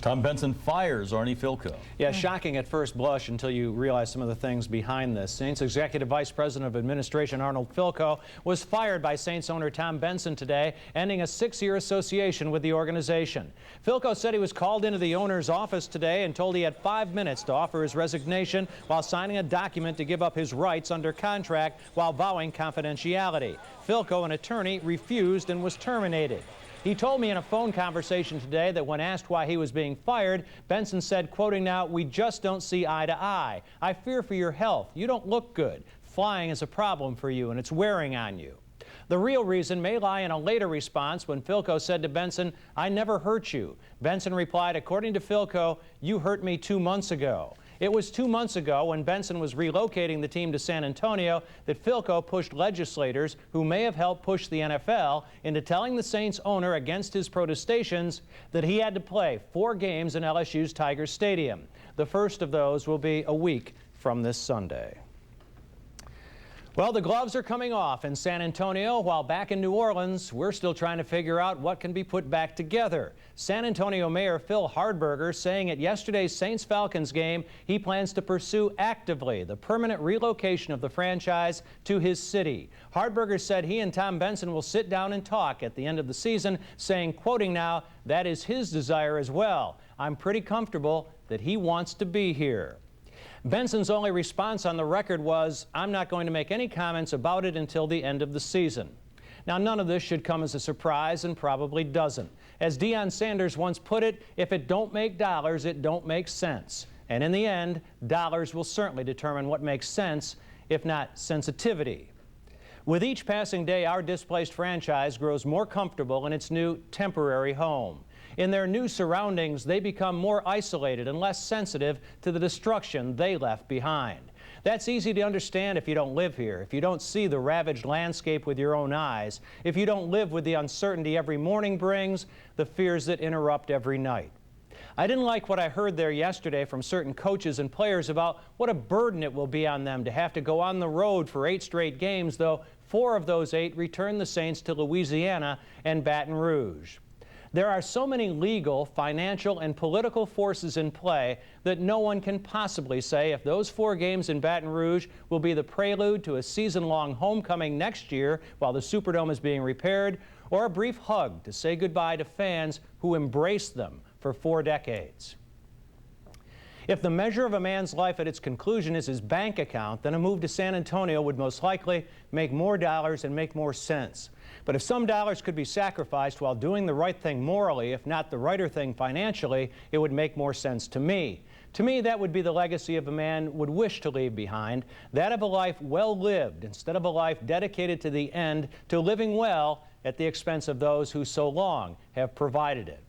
Tom Benson fires Arnie Fielkow. Yeah, shocking at first blush until you realize some of the things behind this. Saints Executive Vice President of Administration Arnie Fielkow was fired by Saints owner Tom Benson today, ending a 6-year association with the organization. Fielkow said he was called into the owner's office today and told he had 5 minutes to offer his resignation while signing a document to give up his rights under contract while vowing confidentiality. Fielkow, an attorney, refused and was terminated. He told me in a phone conversation today that when asked why he was being fired, Benson said, quoting now, "We just don't see eye to eye. I fear for your health. You don't look good. Flying is a problem for you and it's wearing on you." The real reason may lie in a later response when Fielkow said to Benson, "I never hurt you." Benson replied, according to Fielkow, "You hurt me 2 months ago." It was 2 months ago when Benson was relocating the team to San Antonio that Fielkow pushed legislators who may have helped push the NFL into telling the Saints owner against his protestations that he had to play 4 games in LSU's Tiger Stadium. The first of those will be a week from this Sunday. Well, the gloves are coming off in San Antonio, while back in New Orleans, we're still trying to figure out what can be put back together. San Antonio Mayor Phil Hardberger saying at yesterday's Saints-Falcons game he plans to pursue actively the permanent relocation of the franchise to his city. Hardberger said he and Tom Benson will sit down and talk at the end of the season, saying, quoting now, "That is his desire as well. I'm pretty comfortable that he wants to be here." Benson's only response on the record was, "I'm not going to make any comments about it until the end of the season." Now, none of this should come as a surprise, and probably doesn't. As Deion Sanders once put it, if it don't make dollars, it don't make sense. And in the end, dollars will certainly determine what makes sense, if not sensitivity. With each passing day, our displaced franchise grows more comfortable in its new temporary home. In their new surroundings, they become more isolated and less sensitive to the destruction they left behind. That's easy to understand if you don't live here, if you don't see the ravaged landscape with your own eyes, if you don't live with the uncertainty every morning brings, the fears that interrupt every night. I didn't like what I heard there yesterday from certain coaches and players about what a burden it will be on them to have to go on the road for 8 straight games, though 4 of those 8 returned the Saints to Louisiana and Baton Rouge. There are so many legal, financial, and political forces in play that no one can possibly say if those 4 games in Baton Rouge will be the prelude to a season-long homecoming next year while the Superdome is being repaired, or a brief hug to say goodbye to fans who embraced them for 4 decades. If the measure of a man's life at its conclusion is his bank account, then a move to San Antonio would most likely make more dollars and make more sense. But if some dollars could be sacrificed while doing the right thing morally, if not the righter thing financially, it would make more sense to me. To me, that would be the legacy of a man would wish to leave behind, that of a life well lived instead of a life dedicated to the end, to living well at the expense of those who so long have provided it.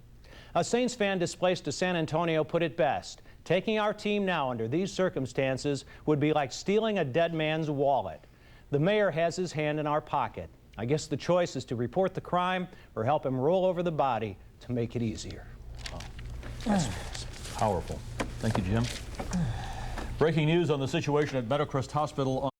A Saints fan displaced to San Antonio put it best. Taking our team now under these circumstances would be like stealing a dead man's wallet. The mayor has his hand in our pocket. I guess the choice is to report the crime or help him roll over the body to make it easier. Wow. That's powerful. Thank you, Jim. Breaking news on the situation at Meadowcrest Hospital.